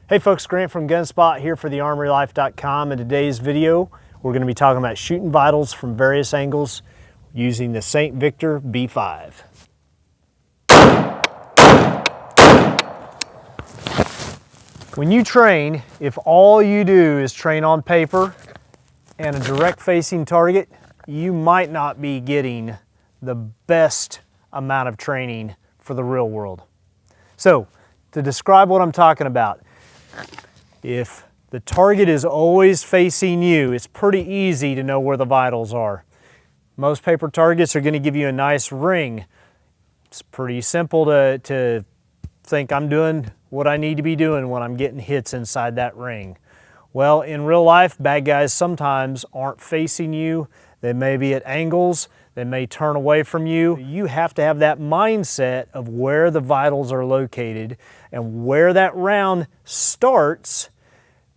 Hey folks, Grant from Gunspot here for thearmorylife.com. In today's video, we're going to be talking about shooting vitals from various angles using the St. Victor B5. When you train, if all you do is train on paper and a direct facing target, you might not be getting the best amount of training for the real world. So, to describe what I'm talking about, if the target is always facing you, it's pretty easy to know where the vitals are. Most paper targets are going to give you a nice ring. It's pretty simple to think I'm doing what I need to be doing when I'm getting hits inside that ring. Well, in real life, bad guys sometimes aren't facing you. They may be at angles. They may turn away from you. You have to have that mindset of where the vitals are located and where that round starts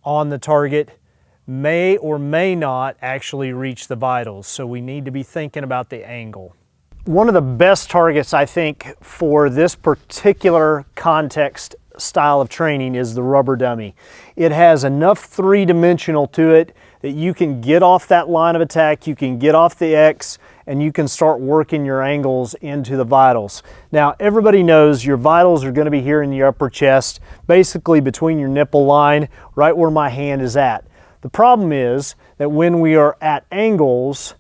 on the target may or may not actually reach the vitals. So we need to be thinking about the angle. One of the best targets, I think, for this particular context style of training is the rubber dummy. It has enough three-dimensional to it that you can get off that line of attack, you can get off the X, and you can start working your angles into the vitals. Now, everybody knows your vitals are going to be here in the upper chest, basically between your nipple line, right where my hand is at. The problem is that when we are at angles,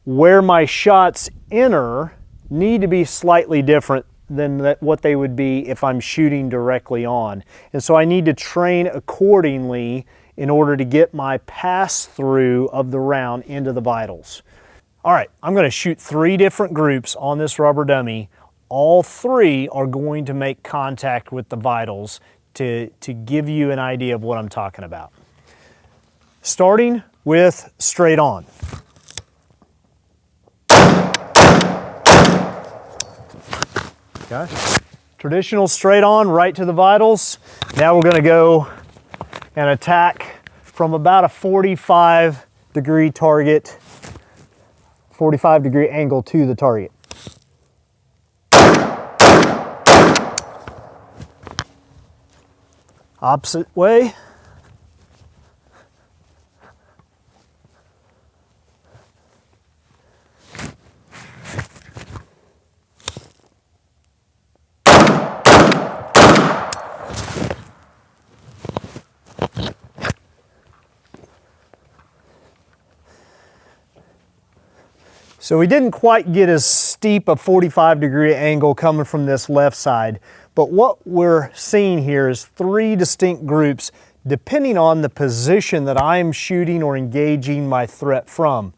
where my shots enter need to be slightly different than what they would be if I'm shooting directly on. And so I need to train accordingly in order to get my pass through of the round into the vitals. All right, I'm going to shoot 3 different groups on this rubber dummy. All 3 are going to make contact with the vitals to give you an idea of what I'm talking about. Starting with straight on. Okay. Traditional straight on, right to the vitals. Now we're going to go and attack from about a 45-degree target, 45-degree angle to the target. Opposite way. So we didn't quite get as steep a 45-degree angle coming from this left side, but what we're seeing here is 3 distinct groups depending on the position that I'm shooting or engaging my threat from.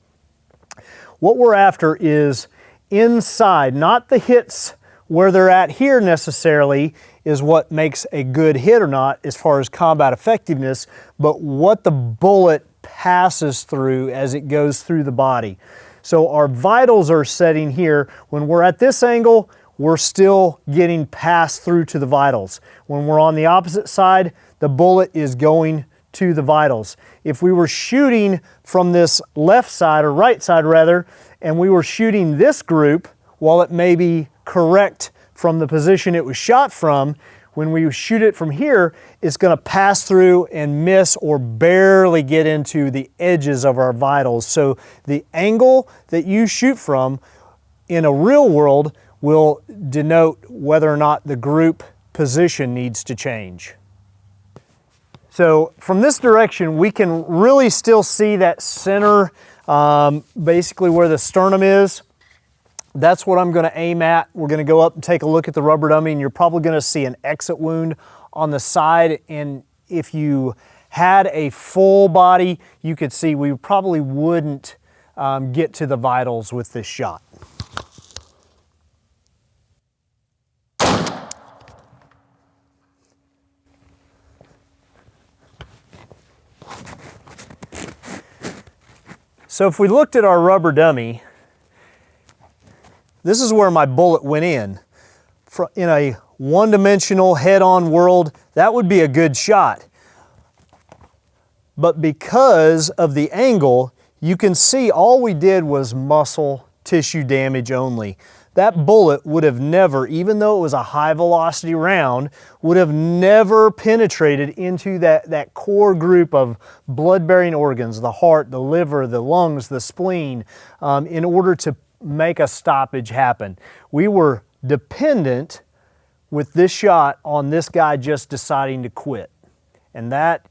What we're after is inside, not the hits where they're at here necessarily is what makes a good hit or not as far as combat effectiveness, but what the bullet passes through as it goes through the body. So our vitals are setting here. When we're at this angle, we're still getting passed through to the vitals. When we're on the opposite side, the bullet is going to the vitals. If we were shooting from this left side, or right side rather, and we were shooting this group, while it may be correct from the position it was shot from, when we shoot it from here, it's going to pass through and miss or barely get into the edges of our vitals. So the angle that you shoot from in a real world will denote whether or not the group position needs to change. So from this direction, we can really still see that center, basically where the sternum is. That's what I'm going to aim at. We're going to go up and take a look at the rubber dummy, and you're probably going to see an exit wound on the side. And if you had a full body, you could see we probably wouldn't get to the vitals with this shot. So if we looked at our rubber dummy, this is where my bullet went in. In a one-dimensional head-on world, that would be a good shot. But because of the angle, you can see all we did was muscle tissue damage only. that bullet would have never, even though it was a high velocity round, would have never penetrated into that core group of blood-bearing organs, the heart, the liver, the lungs, the spleen, in order to make a stoppage happen. We were dependent with this shot on this guy just deciding to quit. And that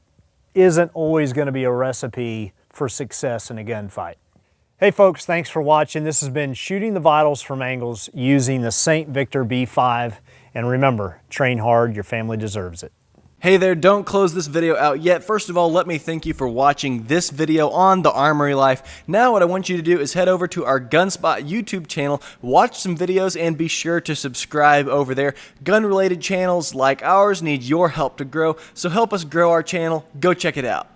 isn't always going to be a recipe for success in a gunfight. Hey folks, thanks for watching. This has been Shooting the Vitals from Angles using the St. Victor B5. And remember, train hard, your family deserves it. Hey there, don't close this video out yet. First of all, let me thank you for watching this video on the Armory Life. Now what I want you to do is head over to our Gunspot YouTube channel, watch some videos, and be sure to subscribe over there. Gun-related channels like ours need your help to grow, so help us grow our channel. Go check it out.